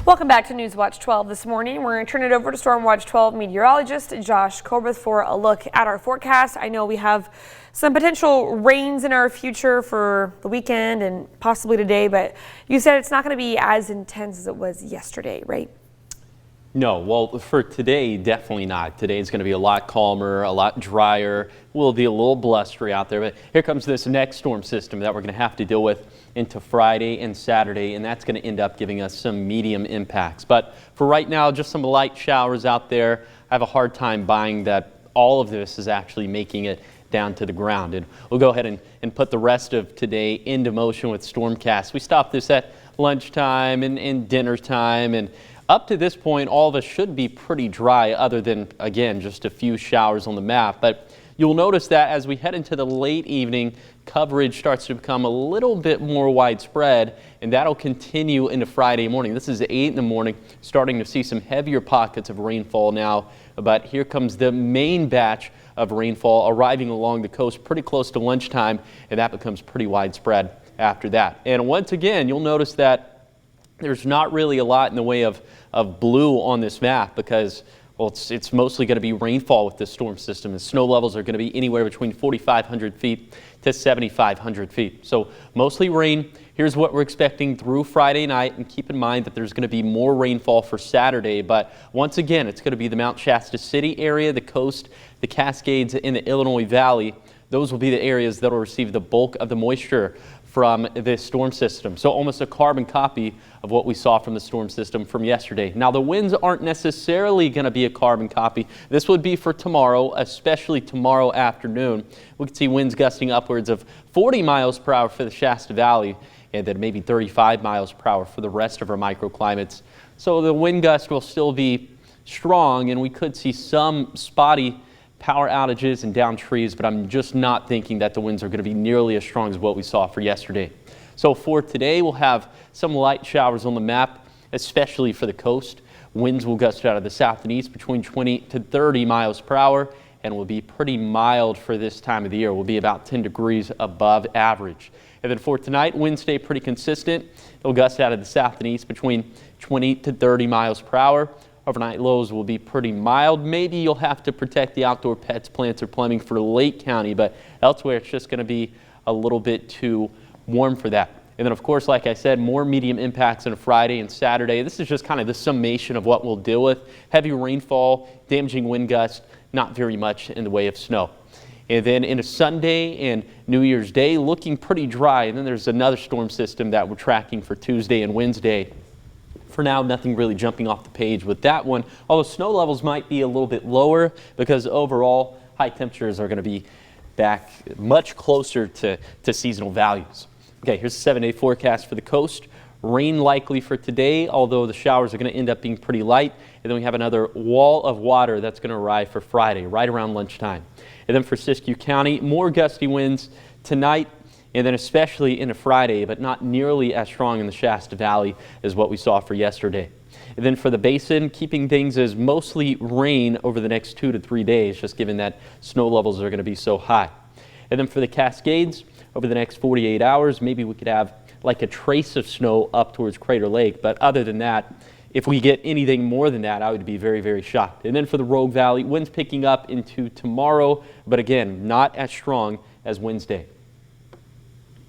Welcome back to News Watch 12 this morning. We're going to turn it over to Storm Watch 12 meteorologist Josh Corbett for a look at our forecast. I know we have some potential rains in our future for the weekend and possibly today, but you said it's not going to be as intense as it was yesterday, right? No, well, for today, definitely not. Today is going to be a lot calmer, a lot drier. Will be a little blustery out there, but here comes this next storm system that we're going to have to deal with into Friday and Saturday, and that's going to end up giving us some medium impacts. But for right now, just some light showers out there. I have a hard time buying that all of this is actually making it down to the ground. And we'll go ahead and put the rest of today into motion with Stormcast. We stopped this at lunchtime and dinner time, and up to this point, all of us should be pretty dry other than, again, just a few showers on the map. But you'll notice that as we head into the late evening, coverage starts to become a little bit more widespread, and that'll continue into Friday morning. This is 8 in the morning, starting to see some heavier pockets of rainfall now. But here comes the main batch of rainfall arriving along the coast pretty close to lunchtime, and that becomes pretty widespread after that. And once again, you'll notice that there's not really a lot in the way of blue on this map because, well, it's mostly going to be rainfall with this storm system. The snow levels are going to be anywhere between 4,500 feet to 7,500 feet. So mostly rain. Here's what we're expecting through Friday night, and keep in mind that there's going to be more rainfall for Saturday. But once again, it's going to be the Mount Shasta City area, the coast, the Cascades in the Illinois Valley. Those will be the areas that will receive the bulk of the moisture from this storm system. So almost a carbon copy of what we saw from the storm system from yesterday. Now the winds aren't necessarily going to be a carbon copy. This would be for tomorrow, especially tomorrow afternoon. We could see winds gusting upwards of 40 miles per hour for the Shasta Valley, and then maybe 35 miles per hour for the rest of our microclimates. So the wind gust will still be strong, and we could see some spotty power outages and down trees, but I'm just not thinking that the winds are going to be nearly as strong as what we saw for yesterday. So for today, we'll have some light showers on the map, especially for the coast. Winds will gust out of the south and east between 20 to 30 miles per hour, and will be pretty mild for this time of the year. Will be about 10 degrees above average. And then for tonight, winds stay pretty consistent. They'll gust out of the south and east between 20 to 30 miles per hour. Overnight lows will be pretty mild. Maybe you'll have to protect the outdoor pets, plants, or plumbing for Lake County, but elsewhere it's just going to be a little bit too warm for that. And then, of course, like I said, more medium impacts on Friday and Saturday. This is just kind of the summation of what we'll deal with. Heavy rainfall, damaging wind gusts, not very much in the way of snow. And then into Sunday and New Year's Day, looking pretty dry. And then there's another storm system that we're tracking for Tuesday and Wednesday. For now, nothing really jumping off the page with that one, although snow levels might be a little bit lower because overall high temperatures are going to be back much closer to seasonal values. Okay, here's the 7-day forecast for the coast. Rain likely for today, although the showers are going to end up being pretty light. And then we have another wall of water that's going to arrive for Friday, right around lunchtime. And then for Siskiyou County, more gusty winds tonight, and then especially into Friday, but not nearly as strong in the Shasta Valley as what we saw for yesterday. And then for the basin, keeping things as mostly rain over the next 2 to 3 days, just given that snow levels are going to be so high. And then for the Cascades, over the next 48 hours, maybe we could have like a trace of snow up towards Crater Lake. But other than that, if we get anything more than that, I would be very, very shocked. And then for the Rogue Valley, winds picking up into tomorrow, but again, not as strong as Wednesday.